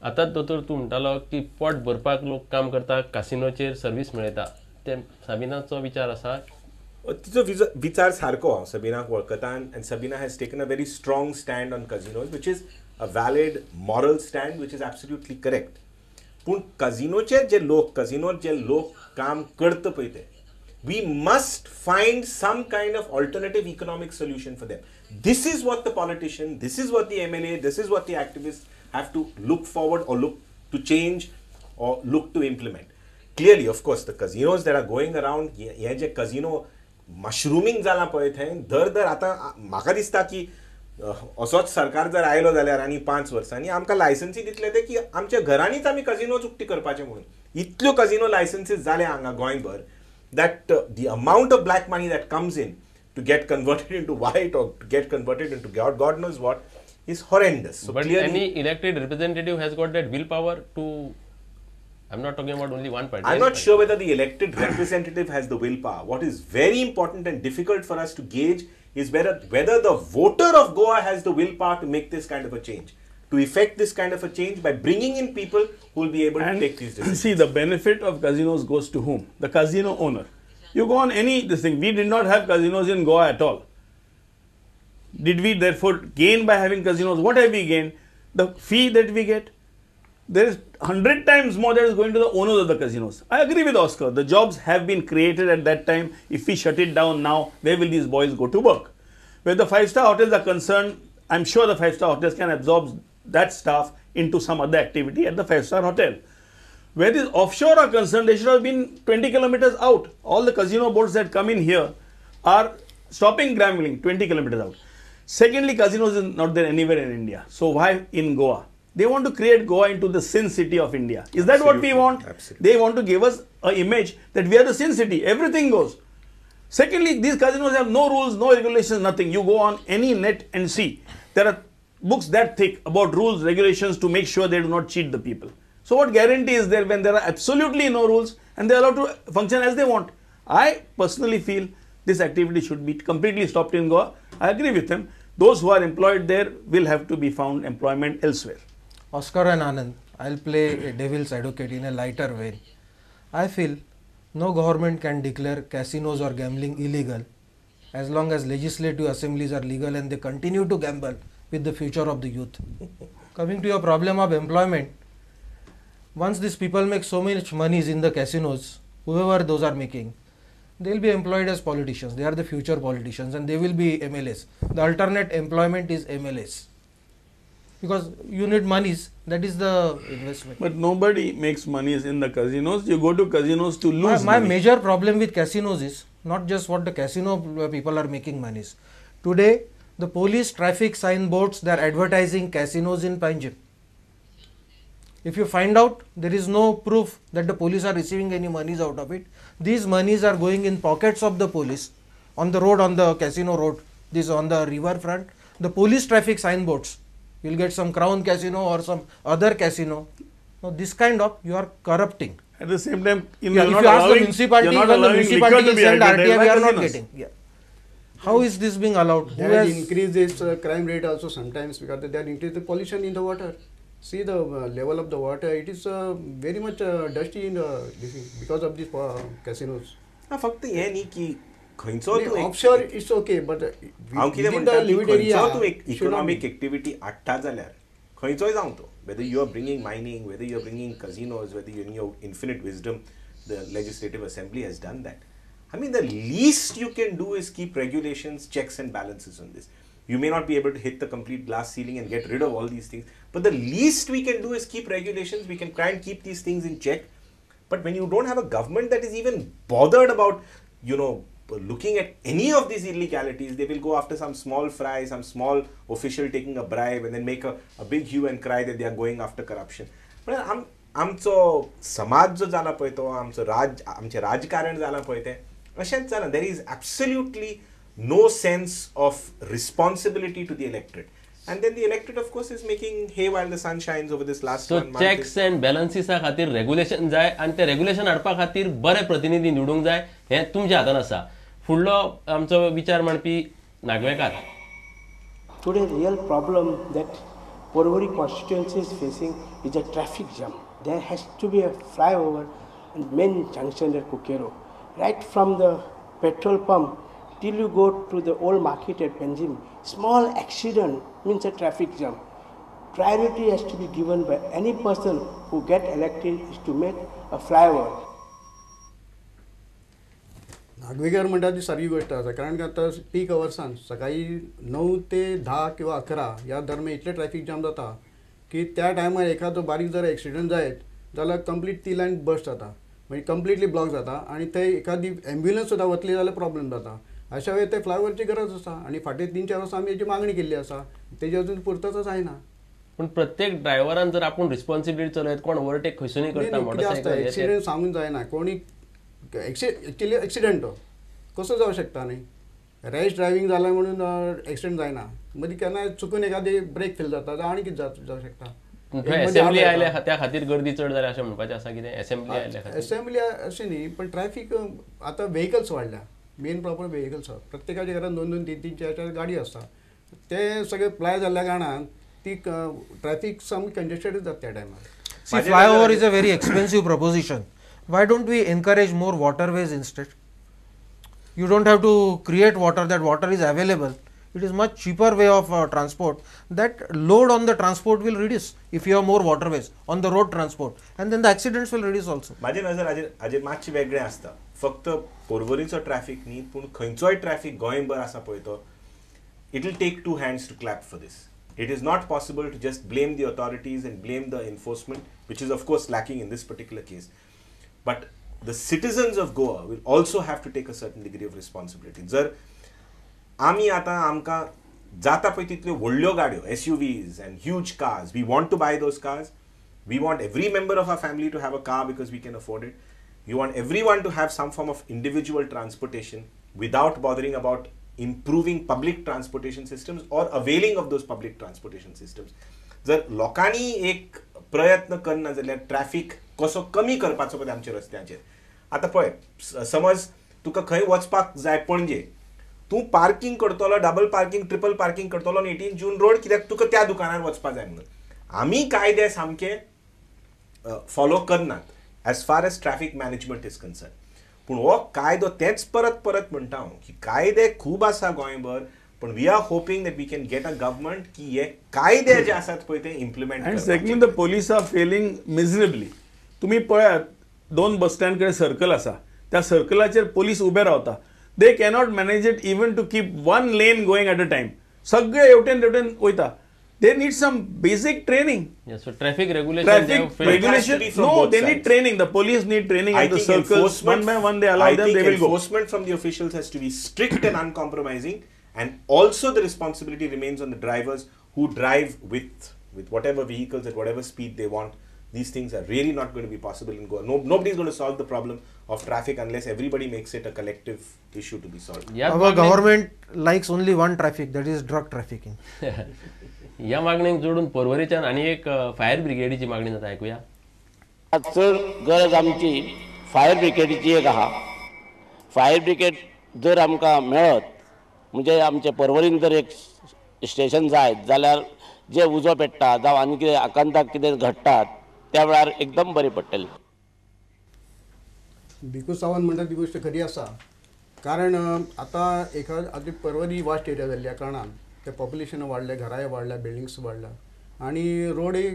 आताच दोतोर तूं म्हणटालो की पोट भरपाक लोक काम करता कासिनोचेर सर्वीस मेळयता ते साबिनाचो विचार आसा तिचो विचार सारको हांव सबिनाक वळखता and Sabina has taken a very strong stand on casinos which is a valid moral stand which is absolutely correct. पूण कजिनोचेर जे लोक काम करता पळय ते we must find some kind of alternative economic solution for them. This is what the politician, this is what the MLA, this is what the activists have to look forward or look to change or look to implement. Clearly, of course, the casinos that are going around, hey J casino mushrooming जाला पळय थंय दर आतां म्हाका दिसता की असोच सरकार जर आयलो जाल्यार आनी 5 वर्सांनी आमकां लायसन्सी दितले ते की आमच्या घरांनीच आमी कजिनोज उक्ती करपाचे म्हणून इतल्यो कजिनो लायसन्सीस जाल्या हांगा गोंयभर that the amount of black money that comes in to get converted into white or to get converted into God knows what is horrendous. So but clearly, any elected representative has got that willpower to, I'm not talking about only one party. I'm not sure whether the elected representative has the willpower. What is very important and difficult for us to gauge is whether the voter of Goa has the willpower to make this kind of a change, to effect this kind of a change by bringing in people who will be able to take these decisions. See, the benefit of casinos goes to whom? The casino owner. You go on this thing. We did not have casinos in Goa at all. Did we therefore gain by having casinos? What have we gained? The fee that we get. There is 100 times more that is going to the owners of the casinos. I agree with Oscar. The jobs have been created at that time. If we shut it down now, where will these boys go to work? Where the 5-star hotels are concerned, I'm sure the 5-star hotels can absorb that staff into some other activity at the 5-star hotel. Where these offshore are concerned, they should have been 20 kilometers out. All the casino boats that come in here are stopping gambling 20 kilometers out. Secondly, casinos is not there anywhere in India. So why in Goa? They want to create Goa into the sin city of India. Is that what we want? Absolutely. They want to give us an image that we are the sin city. Everything goes. Secondly, these casinos have no rules, no regulations, nothing. You go on any net and see. There are books that thick about rules, regulations to make sure they do not cheat the people. So what guarantee is there when there are absolutely no rules and they are allowed to function as they want? I personally feel this activity should be completely stopped in Goa. I agree with him. Those who are employed there will have to be found employment elsewhere. Oscar and Anand, I'll play a devil's advocate in a lighter vein. I feel no government can declare casinos or gambling illegal as long as legislative assemblies are legal and they continue to gamble with the future of the youth. Coming to your problem of employment, once these people make so much money in the casinos, whoever those are making, they will be employed as politicians. They are the future politicians and they will be MLAs. The alternate employment is MLAs. Because you need monies, that is the investment. But nobody makes monies in the casinos. You go to casinos to lose My money. major problem with casinos is not just what the casino people are making monies. Today, the police traffic signboards, they are advertising casinos in Panjim. If you find out, there is no proof that the police are receiving any monies out of it. These monies are going in pockets of the police on the road, on the casino road, this on the river front. The police traffic signboards, you will get some Crown Casino or some other casino. Now this kind of, you are corrupting. At the same time, if you ask the municipality, when the municipality send RTI, we are not getting. Yeah. How is this being allowed? They have increased this crime rate also sometimes because they are increasing the pollution in the water. See the level of the water, it is very much dusty in because of these casinos. फक्त हे न्ही की खंयचो तूं offshore it's okay, but हांव कितें म्हणटा की खंयचो तूं इकॉनॉमिक एक्टिविटी हाडटा जाल्यार खंयचोय जावं तो, whether you are bringing mining, whether you are bringing casinos, whether you in your infinite wisdom the legislative assembly has done that. I mean, the least you can do is keep regulations, checks and balances on this. You may not be able to hit the complete glass ceiling and get rid of all these things, but the least we can do is keep regulations. We can try and keep these things in check. But when you don't have a government that is even bothered about, looking at any of these illegalities, they will go after some small fry, some small official taking a bribe and then make a big hue and cry that they are going after corruption. But आमचो समाज जो जाला पळय तो आमचे राजकारण जाला पळय तें अशेंच जाला. There is absolutely no sense of responsibility to the electorate. And then the electorate, of course, is making hay while the sun shines over this last 1 month. So checks and balances खातीर regulation जाय आणि ते regulation हाडपा खातीर बरे प्रतिनिधी निवडूंक जाय हे तुमच्या हातान आसा. फुडलो आमचो विचार मांडपी Nagvekar. Today real problem that Porvorim constituency is facing is a traffic jam. There has to be a flyover and main junction at Kukero. Right from the petrol pump till you go to the old market at Panjim, small accident means a traffic jam. Priority has to be given by any person who get elected is to make a flyover. Nagwekar म्हणटा ती सारकी गोष्ट आसा कारण की आतां peak अवर्सान सकाळी 9 ते 10 किंवा 11 ह्या दरम्यान इतले ट्रॅफिक जाम जाता की त्या टायमार एखादो बारीक जर एक्सिडंट जायत जाल्यार कंप्लीट ती लायन बस्ट जाता म्हणजे कंप्लीटली ब्लॉक जाता आणि थंय एखादी एम्ब्युलन्स सुद्दां वतली जाल्यार प्रॉब्लेम जाता. अशा वेळी ते फ्लायओवरची गरज आसा आणि फाटले 3-4 वर्सां आमी हेची मागणी केल्ली आसा तेजी अजून पुर्तता जायना. पण प्रत्येक ड्रायव्हरान जर आपण रिस्पॉन्सिबिलिटी चलयत कोण ओव्हरटेक खंयसूनय करता मोटरसायकल एक्सिडेंट सांगून जायना कोणी एक्चुअली एक्सिडेंट कसो जावं शकता न्ही रॅश ड्रायव्हिंग जालें म्हणून एक्सिडेंट जायना मदीं केन्नाय चुकून एखादी ब्रेक फेल जाता जावं आनी कितें जावं शकता. असेंब्ली आयल्या त्या खातीर गर्दी चड जाल्या अशें म्हणपाचें आसा कितें असेंब्ली आयल्या खातीर असेंब्ली अशें न्ही पण ट्रॅफिक आतां व्हेकल्स वाडल्या मेन प्रॉपर व्हेकल्स प्रत्येकाच्या घरान 2-2, 3-3, 4-4 गाडी आसता ते सगळे प्लाय जाल्ल्या कारणान ती ट्रॅफिक सामकी कंजेस्टेडच जाता त्या टायमार. See, flyover is a very expensive proposition. Why don't we encourage more waterways instead? You don't have to create water, that water is available. It is much cheaper way of transport. That load on the transport will reduce if you have more waterways on the road transport, and then the accidents will reduce also. माझी नजर हाजेर मातशी वेगळें आसता. फक्त पोर्वोरीचो traffic न्ही पूण खंयचोय ट्रॅफिक गोंयभर आसा पळय तो it will take 2 hands to clap for this. It is not possible to just blame the authorities and blame the enforcement, which is of course lacking in this particular case. But the citizens of Goa will also have to take a certain degree of responsibility. जर आमी आतां आमकां जाता पळय तितल्यो व्हडल्यो गाडयो SUVs and huge cars, we want to buy those cars. We want every member of our family to have a car because we can afford it. You want everyone to have some form of individual transportation without bothering about improving public transportation systems or availing of those public transportation systems. जर लोकांनी एक प्रयत्न करना जाल्यार traffic कसो कमी करपाचो पळय आमच्या रस्त्यांचेर. आतां पळय समज तुका खंय वचपाक जाय पणजे तूं पार्किंग करतलो डबल पार्किंग ट्रिपल पार्किंग करतलो 18 जून रोड कित्याक तुका त्या दुकानार वचपाक जाय म्हणून. आमी कायदे सामके फॉलो करनात as far as traffic management is concern. पूण हो कायदो तेच परत परत म्हणटा हांव की कायदे खूब आसा गोंयभर पण we are hoping that we can get a government की हे कायदे जे आसात पळय ते implement and second the police are failing miserably. तुम्ही पळयात 2 बस स्टँड कडेन सर्कल आसा त्या सर्कलाचेर पोलीस उबे रावता. They cannot manage it even to keep 1 lane going at a time. सगळे हेवटेन तेवटेन वयता. They need some basic training. Yes, so traffic regulation. No, they need training. The police need training at the circles. One by one they allow them, they will go. Enforcement from the officials has to be strict and uncompromising, and also the responsibility remains on the drivers who drive with whatever vehicles at whatever speed they want. These things are really not going to be possible in Goa. Nobody is going to solve the problem of traffic unless everybody makes it a collective issue to be solved. Our government likes only one traffic, that is drug trafficking. या मागणीक जोडून पोर्वोरीच्यान आणि एक fire ब्रिगेडीची मागणी जाता ऐकूया. चड गरज आमची फायर ब्रिगेडीची एक आहा. फायर ब्रिगेड जर आमकां मेळत म्हणजे आमचे पर्वरीन जर एक स्टेशन जाय जाल्यार जे उजो पेट्टा जावं आनी कितें आकांताक कितें घडटा त्या वेळार एकदम बरी पडटली. भिकू सावंत म्हणटा ती गोष्ट खरी आसा कारण आतां आतां पर्वरी वास्ट एरिया जाल्ल्या कारणान ते पॉप्युलेशन वाडलें घराय वाडल्या बिल्डिंग्स वाडल्या आनी रोडय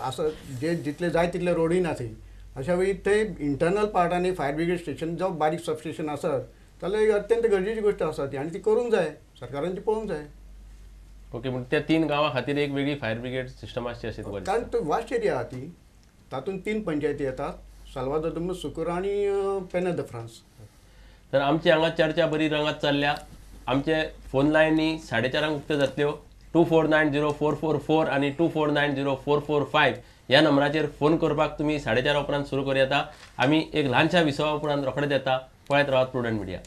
आसा जे जितले जाय तितले रोडय ना थंय. अशा वेळी थंय इंटरनल पार्टांनी फायर ब्रिगेड स्टेशन जावं बारीक सब स्टेशन आसत जाल्यार अत्यंत गरजेची गोष्ट आसा ती आनी ती करूंक जाय सरकारान ती पळोवंक जाय. ओके म्हणजे त्या 3 गांवां खातीर एक वेगळी फायर ब्रिगेड सिस्टम आसची अशें तुका कारण तो वास्ट एरिया आहा ती तातूंत 3 पंचायती येतात साल्वादोर दुम सुकूर आनी पेना द फ्रांस. तर आमची हांगा चर्चा बरी रंगात चल्ल्या. आमचे फोन लायनी 4:30 उक्त्यो जातल्यो. 24904444 आणि 24904445 ह्या नंबराचेर फोन करपाक तुमी 4:30 उपरांत सुरू करूं येता. आमी एक ल्हानशा विसवा उपरांत रोखडेच येता. पळयत रावात प्रुडंट मिडिया.